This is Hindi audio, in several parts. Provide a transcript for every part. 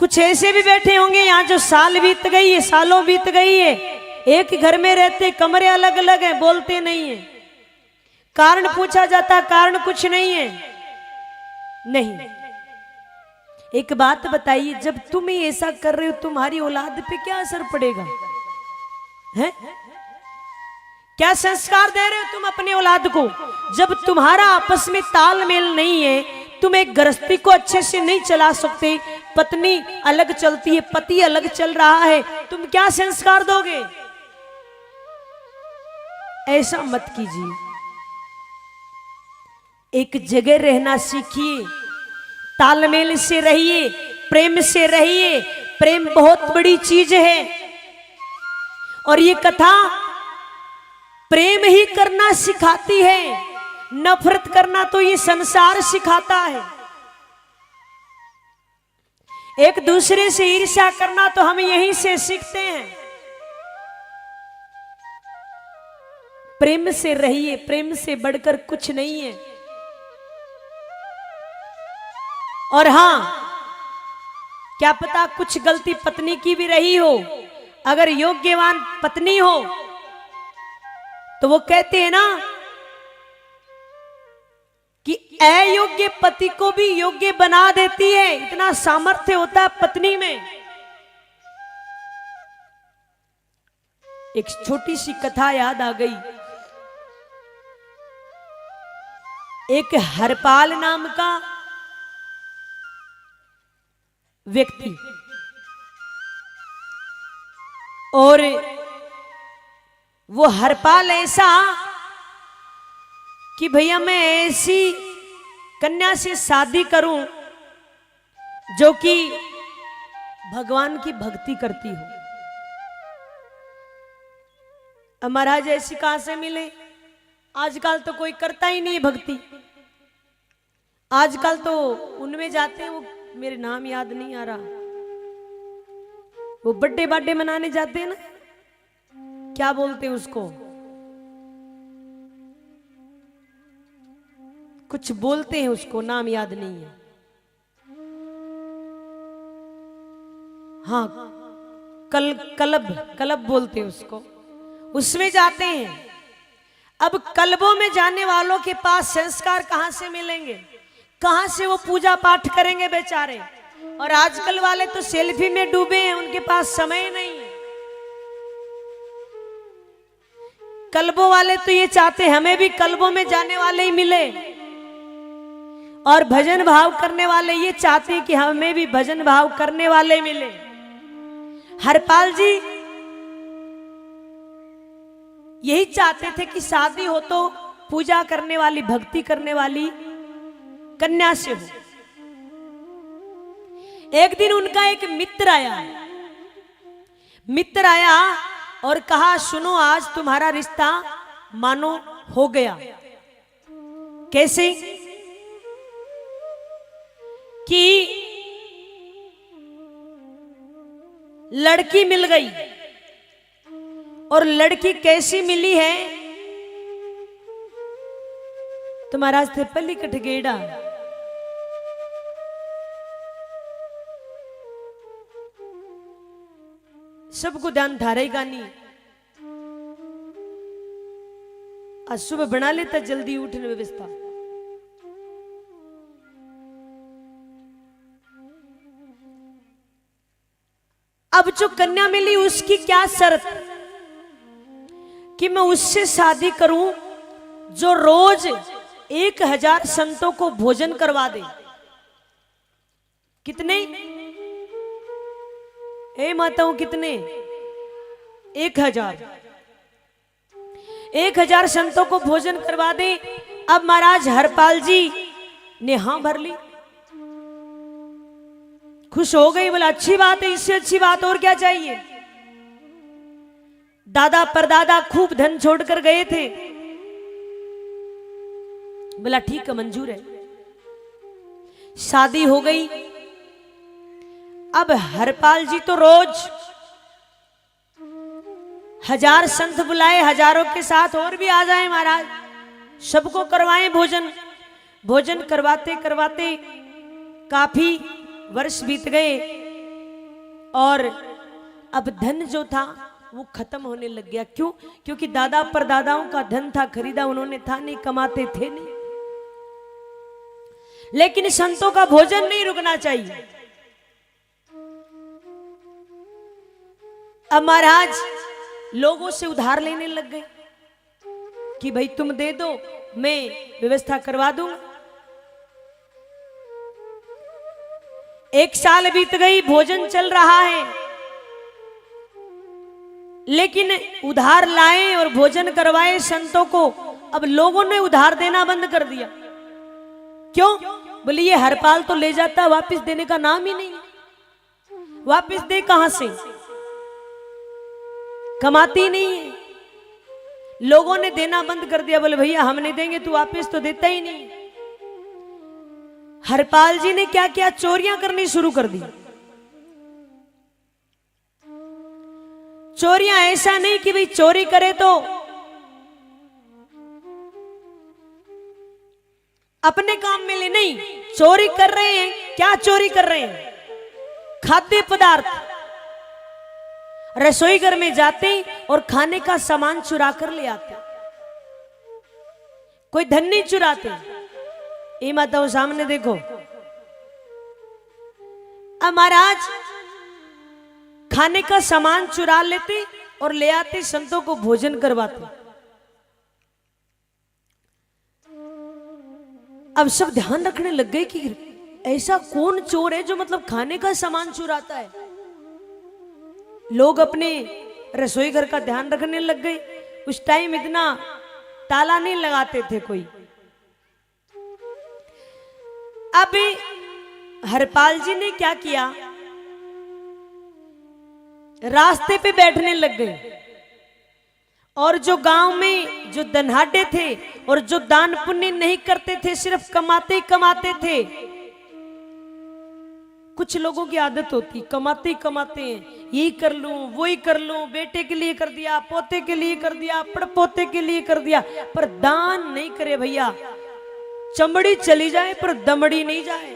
कुछ ऐसे भी बैठे होंगे यहाँ जो साल बीत गई है, सालों बीत गई है, एक ही घर में रहते, कमरे अलग अलग हैं, बोलते नहीं है। कारण पूछा जाता, कारण कुछ नहीं है। नहीं, एक बात बताइए, जब तुम ही ऐसा कर रहे हो तुम्हारी औलाद पे क्या असर पड़ेगा? है क्या संस्कार दे रहे हो तुम अपनी औलाद को? जब तुम्हारा आपस में तालमेल नहीं है, तुम एक गृहस्थी को अच्छे से नहीं चला सकते, पत्नी अलग चलती है, पति अलग चल रहा है, तुम क्या संस्कार दोगे? ऐसा मत कीजिए। एक जगह रहना सीखिए, तालमेल से रहिए, प्रेम से रहिए। प्रेम बहुत बड़ी चीज है और ये कथा प्रेम ही करना सिखाती है, नफरत करना तो ये संसार सिखाता है। एक दूसरे से ईर्ष्या करना तो हम यहीं से सीखते हैं। प्रेम से रहिए, प्रेम से बढ़कर कुछ नहीं है। और हां, क्या पता कुछ गलती पत्नी की भी रही हो, अगर योग्यवान पत्नी हो तो वो कहते हैं ना कि अयोग्य पति को भी योग्य बना देती है, इतना सामर्थ्य होता है पत्नी में। एक छोटी सी कथा याद आ गई। एक हरपाल नाम का व्यक्ति, और वो हरपाल ऐसा कि भैया मैं ऐसी कन्या से शादी करूं जो कि भगवान की भक्ति करती हो। अब महाराज ऐसी कहां से मिले? आजकल तो कोई करता ही नहीं भक्ति। आजकल तो उनमें जाते हैं, वो मेरे नाम याद नहीं आ रहा, वो बर्थडे बर्थडे मनाने जाते हैं ना, क्या बोलते हैं उसको, कुछ बोलते हैं उसको, नाम याद नहीं है। हाँ, क्लब बोलते हैं उसको, उसमें जाते हैं। अब क्लबों में जाने वालों के पास संस्कार कहां से मिलेंगे? कहां से वो पूजा पाठ करेंगे बेचारे? और आजकल वाले तो सेल्फी में डूबे हैं, उनके पास समय नहीं है। क्लबों वाले तो ये चाहते हमें भी क्लबों में जाने वाले ही मिले, और भजन भाव करने वाले ये चाहते हैं कि हमें भी भजन भाव करने वाले मिले। हरपाल जी यही चाहते थे कि शादी हो तो पूजा करने वाली, भक्ति करने वाली कन्या से हो। एक दिन उनका एक मित्र आया और कहा, सुनो आज तुम्हारा रिश्ता मानो हो गया। कैसे? कि लड़की मिल गई, और लड़की कैसी मिली है? तो महाराज थे पल्ली कठगेड़ा, सबको ध्यान धारेगा नहीं। आज सुबह बना लेता जल्दी उठने व्यवस्था। अब जो कन्या मिली उसकी क्या शर्त कि मैं उससे शादी करूं जो रोज 1000 संतों को भोजन करवा दे। कितने? ए माताओं कितने? 1000। 1000 संतों को भोजन करवा दे। अब महाराज हरपाल जी ने हां भर ली, खुश हो गई, बोला अच्छी बात है, इससे अच्छी बात और क्या चाहिए। दादा परदादा खूब धन छोड़कर गए थे, बोला ठीक है मंजूर है। शादी हो गई। अब हरपाल जी तो रोज 1000 संत बुलाए, हजारों के साथ और भी आ जाए महाराज, सबको करवाएं भोजन। भोजन करवाते करवाते काफी वर्ष बीत गए। और अब धन जो था वो खत्म होने लग गया। क्यों? क्योंकि दादा परदादाओं का धन था, खरीदा उन्होंने था नहीं, कमाते थे नहीं। लेकिन संतों का भोजन नहीं रुकना चाहिए। अब महाराज लोगों से उधार लेने लग गए कि भाई तुम दे दो, मैं व्यवस्था करवा दूंगा। 1 साल बीत गई, भोजन चल रहा है, लेकिन उधार लाए और भोजन करवाए संतों को। अब लोगों ने उधार देना बंद कर दिया। क्यों? बोले ये हरपाल तो ले जाता, वापस देने का नाम ही नहीं। वापस दे कहां से? कमाती नहीं है। लोगों ने देना बंद कर दिया। बोले भैया हम नहीं देंगे, तू वापस तो देता ही नहीं। हरपाल जी ने क्या किया? चोरियां करनी शुरू कर दी। चोरियां ऐसा नहीं कि भाई चोरी करे तो अपने काम में ले, नहीं, चोरी कर रहे हैं। क्या चोरी कर रहे हैं? खाद्य पदार्थ। रसोई घर में जाते और खाने का सामान चुरा कर ले आते। कोई धन नहीं चुराते। ये माताओं सामने देखो। अब महाराज खाने का सामान चुरा लेते और ले आते, संतों को भोजन करवाते। अब सब ध्यान रखने लग गए कि ऐसा कौन चोर है जो मतलब खाने का सामान चुराता है। लोग अपने रसोई घर का ध्यान रखने लग गए। उस टाइम इतना ताला नहीं लगाते थे कोई। अब हरपाल जी ने क्या किया? रास्ते पे बैठने लग गए और जो गांव में जो धनहाटे थे और जो दान पुण्य नहीं करते थे, सिर्फ कमाते ही कमाते थे। कुछ लोगों की आदत होती, कमाते ही कमाते हैं, यही कर लूं वो ही कर लूं, बेटे के लिए कर दिया, पोते के लिए कर दिया, पड़पोते के लिए कर दिया, पर दान नहीं करे भैया। चमड़ी चली जाए पर दमड़ी नहीं जाए।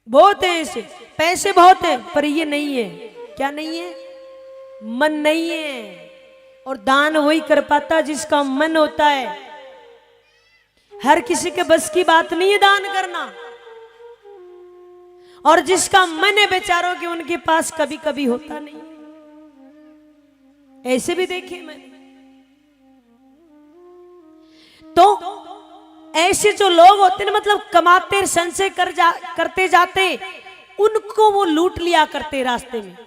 बहुत है ऐसे, पैसे बहुत है पर ये नहीं है। क्या नहीं है? मन नहीं है। और दान वही कर पाता जिसका मन होता है। हर किसी के बस की बात नहीं है दान करना। और जिसका मन है बेचारों के, उनके पास कभी कभी होता नहीं। ऐसे भी देखे मैंने। तो ऐसे जो लोग होते हैं मतलब कमाते संचय करते जाते, उनको वो लूट लिया करते रास्ते में।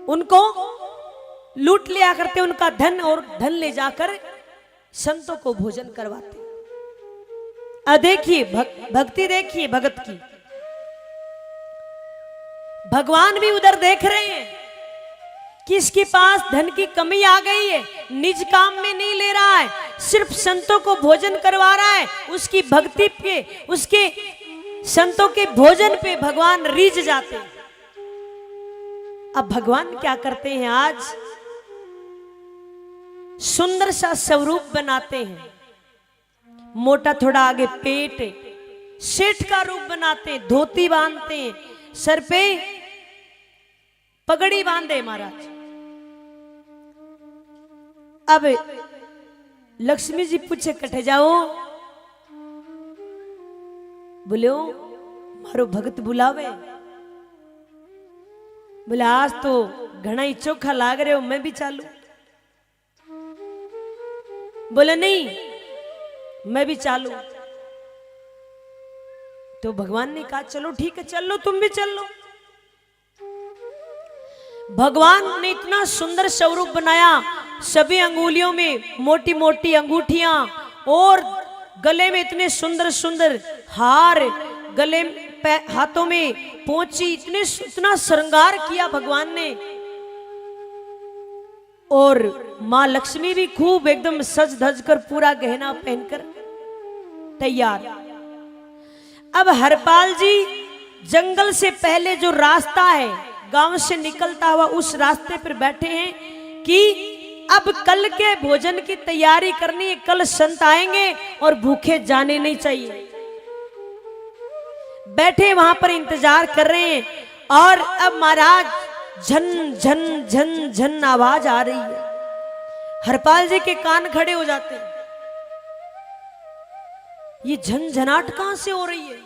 उनको लूट लिया करते, उनका धन और धन ले जाकर संतों को भोजन करवाते। देखिए भक्ति, देखिए भगत की। भगवान भी उधर देख रहे हैं कि इसके पास धन की कमी आ गई है, निज काम में नहीं ले रहा है, सिर्फ संतों को भोजन करवा रहा है। उसकी भक्ति पे, उसके संतों के भोजन पे भगवान रीझ जाते हैं। अब भगवान क्या करते हैं? आज सुंदर सा स्वरूप बनाते हैं। मोटा थोड़ा आगे पेट, सेठ का रूप बनाते हैं, धोती बांधते हैं, सर पे पगड़ी बांधे महाराज। अब लक्ष्मी जी पूछे कटे जाओ। बोले मारो भगत बुलावे। बोले आज तो घना ही चोखा लाग रहे हो, मैं भी चालू। बोले नहीं मैं भी चालू। तो भगवान ने कहा चलो ठीक है, चल लो, तुम भी चल लो। भगवान ने इतना सुंदर स्वरूप बनाया, सभी अंगुलियों में मोटी मोटी अंगूठियां और गले में इतने सुंदर सुंदर हार, गले हाथों में पोंची, इतना श्रृंगार किया भगवान ने। और मां लक्ष्मी भी खूब एकदम सज धज कर पूरा गहना पहनकर तैयार। अब हरपाल जी जंगल से पहले जो रास्ता है गांव से निकलता हुआ, उस रास्ते पर बैठे हैं कि अब कल के भोजन की तैयारी करनी है। कल संत आएंगे और भूखे जाने नहीं चाहिए। बैठे वहां पर इंतजार कर रहे हैं। और अब महाराज झन झन झन झन आवाज आ रही है। हरपाल जी के कान खड़े हो जाते हैं। ये झनझनाहट कहां से हो रही है?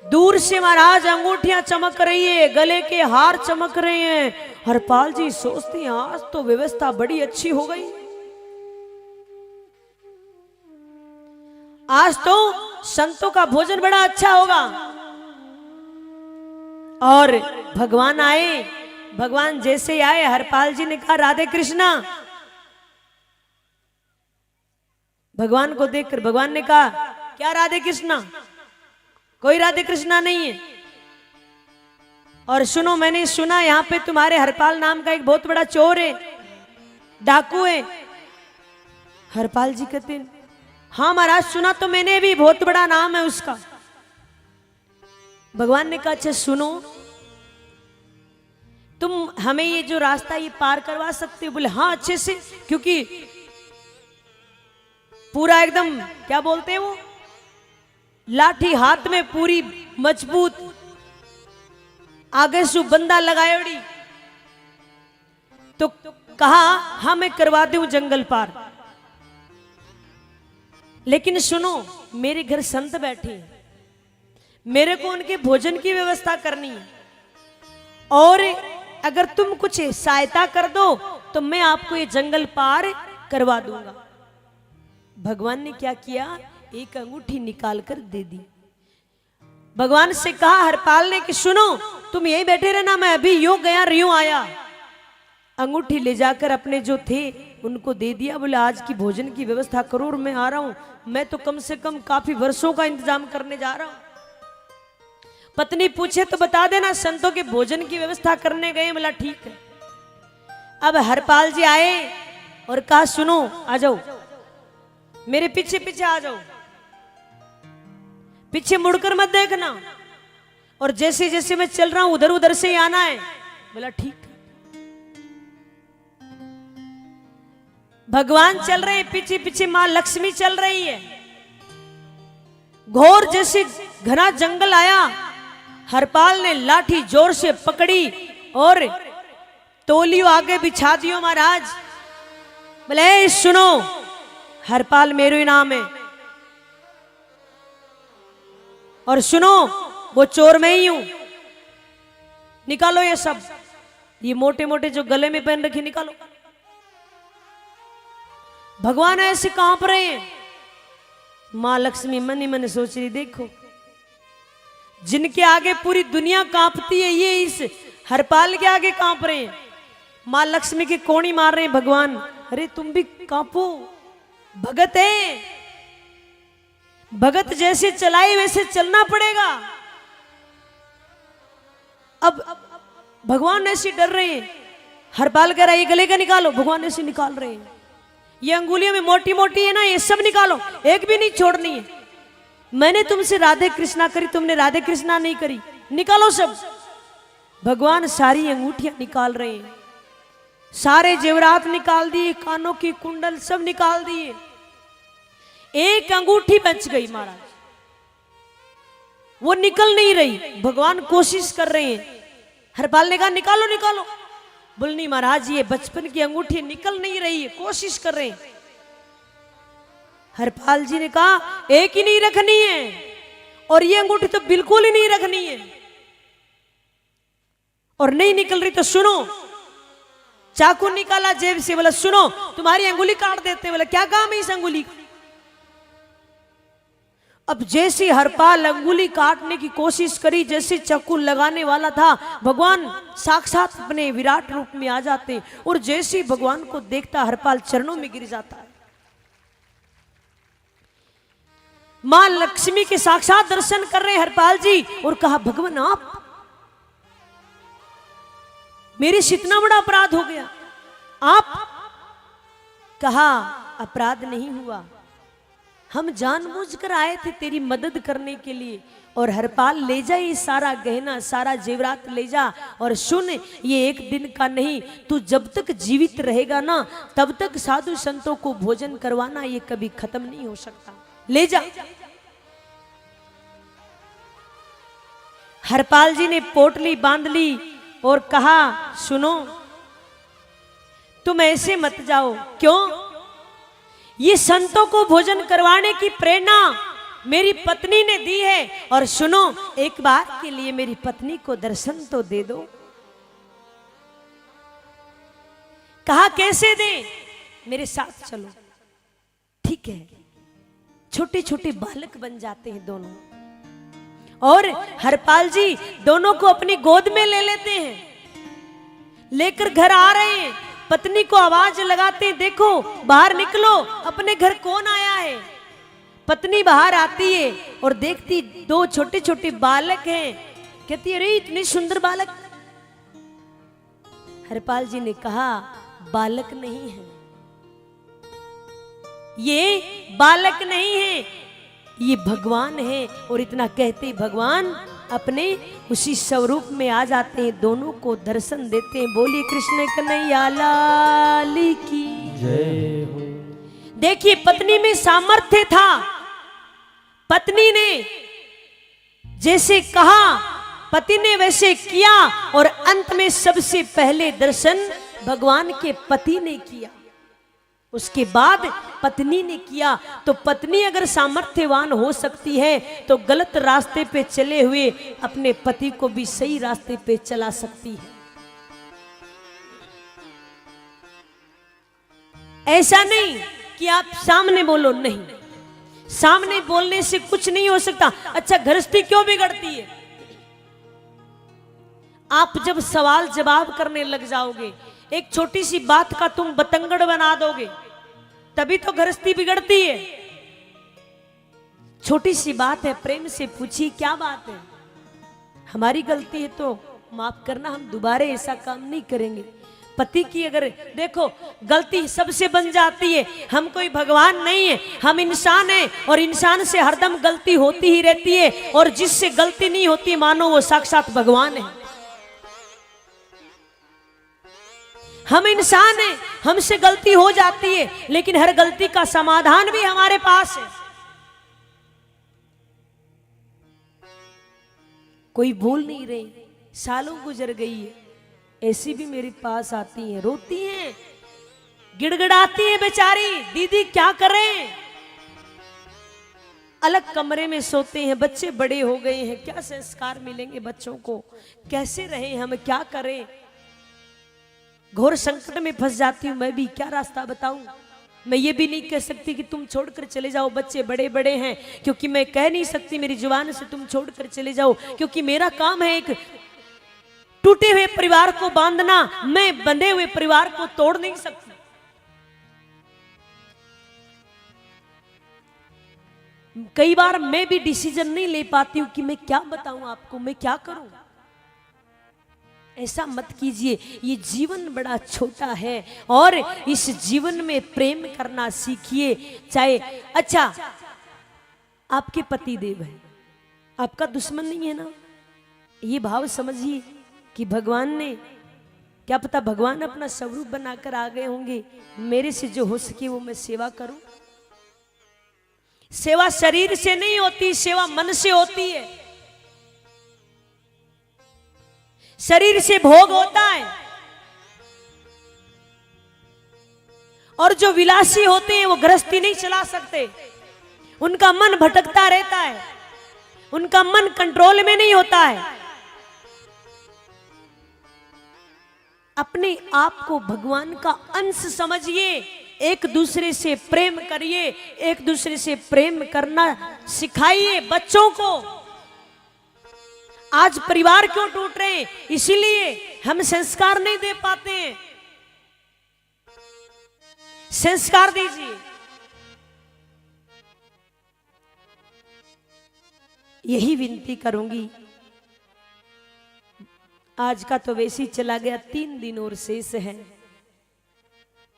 दूर से महाराज अंगूठियां चमक रही है, गले के हार चमक रहे हैं। हरपाल जी सोचते हैं आज तो व्यवस्था बड़ी अच्छी हो गई, आज तो संतों का भोजन बड़ा अच्छा होगा। और भगवान आए। भगवान जैसे आए, हरपाल जी ने कहा राधे कृष्णा। भगवान को देखकर भगवान ने कहा क्या राधे कृष्णा? कोई राधे कृष्णा नहीं है। और सुनो, मैंने सुना यहां पे तुम्हारे हरपाल नाम का एक बहुत बड़ा चोर है, डाकू है। हरपाल जी कहते हैं हाँ महाराज, सुना तो मैंने भी, बहुत बड़ा नाम है उसका। भगवान ने कहा अच्छा सुनो, तुम हमें ये जो रास्ता ये पार करवा सकते हो? बोले हाँ अच्छे से, क्योंकि पूरा एकदम क्या बोलते हैं वो, लाठी हाथ में पूरी मजबूत, आगे सु बंदा लगायोड़ी। तो कहा हाँ मैं करवा दूं जंगल पार, लेकिन सुनो मेरे घर संत बैठे हैं, मेरे को उनके भोजन की व्यवस्था करनी है, और अगर तुम कुछ सहायता कर दो तो मैं आपको ये जंगल पार करवा दूंगा। भगवान ने क्या किया, एक अंगूठी निकाल कर दे दी। भगवान से कहा हरपाल ने कि सुनो तुम यही बैठे रहना, मैं अभी यूं गया यूं आया। अंगूठी ले जाकर अपने जो थे उनको दे दिया। बोले आज की भोजन की व्यवस्था करो और मैं आ रहा हूं, मैं तो कम से कम काफी वर्षों का इंतजाम करने जा रहा हूं। पत्नी पूछे तो बता देना संतों के भोजन की व्यवस्था करने गए। बोला ठीक है। अब हरपाल जी आए और कहा सुनो आ जाओ, मेरे पीछे पीछे आ जाओ, पीछे मुड़कर मत देखना, और जैसे जैसे मैं चल रहा हूं उधर उधर से ही आना है। बोला ठीक है। भगवान चल रहे हैं, पीछे पीछे मां लक्ष्मी चल रही है। घोर जैसे घना जंगल आया, हरपाल ने लाठी जोर से पकड़ी और तोलियो आगे बिछा दियो महाराज। बोले सुनो हरपाल मेरो ही नाम है, और सुनो वो चोर मैं ही हूं, निकालो ये सब, ये मोटे मोटे जो गले में पहन रखे निकालो। भगवान ऐसे कांप रहे हैं। मां लक्ष्मी मन ही मन सोच रही देखो जिनके आगे पूरी दुनिया कांपती है ये इस हरपाल के आगे कांप रहे हैं। मां लक्ष्मी के कोणी मार रहे हैं भगवान, अरे तुम भी कांपो, भगत है, भगत जैसे चलाए वैसे चलना पड़ेगा। अब भगवान ऐसे डर रहे हैं। हरपाल कह रहा है ये गले का निकालो, भगवान ऐसे निकाल रहे हैं। ये अंगुलियों में मोटी मोटी है ना, ये सब निकालो, एक भी नहीं छोड़नी है। मैंने तुमसे राधे कृष्णा करी, तुमने राधे कृष्णा नहीं करी, निकालो सब। भगवान सारी अंगूठियां निकाल रहे हैं, सारे जेवरात निकाल दिए, कानों की कुंडल सब निकाल दिए। एक अंगूठी बच गई महाराज, वो निकल नहीं रही। भगवान कोशिश कर रहे हैं। हरपाल ने कहा निकालो निकालो। बोल नहीं महाराज ये बचपन की अंगूठी निकल नहीं रही है, कोशिश कर रहे हैं। हरपाल जी ने कहा एक ही नहीं रखनी है, और ये अंगूठी तो बिल्कुल ही नहीं रखनी है, और नहीं निकल रही तो सुनो। चाकू निकाला जेब से, बोला सुनो तुम्हारी अंगुली काट देते। बोला क्या काम है इस अंगुली का? अब जैसे हरपाल अंगुली काटने की कोशिश करी, जैसे चाकू लगाने वाला था, भगवान साक्षात अपने विराट रूप में आ जाते, और जैसे भगवान को देखता हरपाल चरणों में गिर जाता है। मां लक्ष्मी के साक्षात दर्शन कर रहे हरपाल जी, और कहा भगवान आप, मेरे से इतना बड़ा अपराध हो गया। आप कहा अपराध नहीं हुआ, हम जानबूझकर आए थे तेरी मदद करने के लिए। और हरपाल ले जा ये सारा गहना, सारा जेवरात ले जा, और सुन ये एक दिन का नहीं, तू जब तक जीवित रहेगा ना तब तक साधु संतों को भोजन करवाना ये कभी खत्म नहीं हो सकता, ले जा। हरपाल जी ने पोटली बांध ली और कहा, सुनो, तुम ऐसे मत जाओ। क्यों? ये संतों को भोजन करवाने की प्रेरणा मेरी पत्नी ने दी है, और सुनो, एक बार के लिए मेरी पत्नी को दर्शन तो दे दो। कहा, कैसे दे? मेरे साथ चलो। ठीक है। छोटे छोटे बालक बन जाते हैं दोनों, और हरपाल जी दोनों को अपनी गोद में ले लेते हैं। लेकर घर आ रहे हैं, पत्नी को आवाज लगाते हैं, देखो बाहर निकलो, अपने घर कौन आया है। पत्नी बाहर आती है और देखती दो छोटे छोटे बालक हैं। कहती है, अरे इतने सुंदर बालक। हरपाल जी ने कहा, बालक नहीं है, ये बालक नहीं है, ये भगवान है। और इतना कहते भगवान अपने उसी स्वरूप में आ जाते हैं, दोनों को दर्शन देते हैं। बोलिए कृष्ण कन्हैया लाल की जय हो। देखिए, पत्नी में सामर्थ्य था। पत्नी ने जैसे कहा, पति ने वैसे किया, और अंत में सबसे पहले दर्शन भगवान के पति ने किया, उसके बाद पत्नी ने किया। तो पत्नी अगर सामर्थ्यवान हो सकती है, तो गलत रास्ते पे चले हुए अपने पति को भी सही रास्ते पे चला सकती है। ऐसा नहीं कि आप सामने बोलो, नहीं, सामने बोलने से कुछ नहीं हो सकता। अच्छा, गृहस्थी क्यों बिगड़ती है? आप जब सवाल जवाब करने लग जाओगे, एक छोटी सी बात का तुम बतंगड़ बना दोगे, तभी तो गृहस्थी बिगड़ती है। छोटी सी बात है, प्रेम से पूछिए क्या बात है। हमारी गलती है तो माफ करना, हम दोबारा ऐसा काम नहीं करेंगे। पति की अगर देखो गलती सबसे बन जाती है, हम कोई भगवान नहीं है, हम इंसान हैं, और इंसान से हरदम गलती होती ही रहती है। और जिससे गलती नहीं होती, मानो वो साक्षात भगवान है। हम इंसान हैं, हमसे गलती हो जाती है, लेकिन हर गलती का समाधान भी हमारे पास है। कोई भूल नहीं रही, सालों गुजर गई है, ऐसी भी मेरे पास आती हैं, रोती हैं, गिड़गिड़ाती हैं बेचारी, दीदी क्या करें। अलग कमरे में सोते हैं, बच्चे बड़े हो गए हैं, क्या संस्कार मिलेंगे बच्चों को, कैसे रहें हम, क्या करें। घोर संकट में फंस जाती हूं मैं भी, क्या रास्ता बताऊं। मैं ये भी नहीं कह सकती कि तुम छोड़कर चले जाओ, बच्चे बड़े बड़े हैं, क्योंकि मैं कह नहीं सकती मेरी जुबान से तुम छोड़कर चले जाओ, क्योंकि मेरा काम है एक टूटे हुए परिवार को बांधना, मैं बंधे हुए परिवार को तोड़ नहीं सकती। कई बार मैं भी डिसीजन नहीं ले पाती हूं कि मैं क्या बताऊं आपको, मैं क्या करूं। ऐसा मत कीजिए, ये जीवन बड़ा छोटा है, और इस जीवन में प्रेम करना सीखिए। चाहे अच्छा आपके पति देव है, आपका दुश्मन नहीं है ना, ये भाव समझिए कि भगवान ने, क्या पता भगवान अपना स्वरूप बनाकर आ गए होंगे, मेरे से जो हो सके वो मैं सेवा करूं। सेवा शरीर से नहीं होती, सेवा मन से होती है। शरीर से भोग होता है, और जो विलासी होते हैं वो गृहस्थी नहीं चला सकते, उनका मन भटकता रहता है, उनका मन कंट्रोल में नहीं होता है। अपने आप को भगवान का अंश समझिए, एक दूसरे से प्रेम करिए, एक दूसरे से प्रेम करना सिखाइए बच्चों को। आज परिवार क्यों टूट रहे हैं? इसीलिए हम संस्कार नहीं दे पाते हैं। संस्कार दीजिए। यही विनती करूंगी। आज का तो वैसे ही चला गया, 3 दिन और शेष है।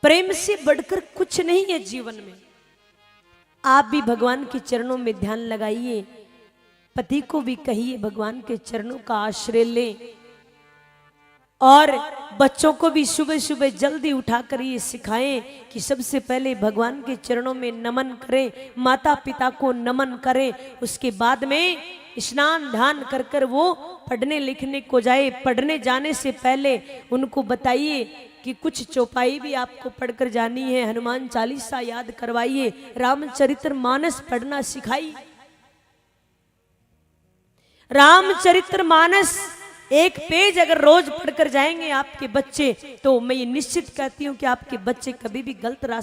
प्रेम से बढ़कर कुछ नहीं है जीवन में। आप भी भगवान के चरणों में ध्यान लगाइए, पति को भी कहिए भगवान के चरणों का आश्रय ले। और बच्चों को भी सुबह सुबह जल्दी उठाकर ये सिखाएं कि सबसे पहले भगवान के चरणों में नमन करें, माता पिता को नमन करें, उसके बाद में स्नान ध्यान कर कर वो पढ़ने लिखने को जाए। पढ़ने जाने से पहले उनको बताइए कि कुछ चौपाई भी आपको पढ़कर जानी है, हनुमान चालीसा याद करवाइए, रामचरित्र मानस पढ़ना सिखाइए। रामचरित्र मानस एक पेज अगर रोज पढ़कर जाएंगे आपके बच्चे, तो मैं ये निश्चित कहती हूं कि आपके बच्चे कभी भी गलत रास्ते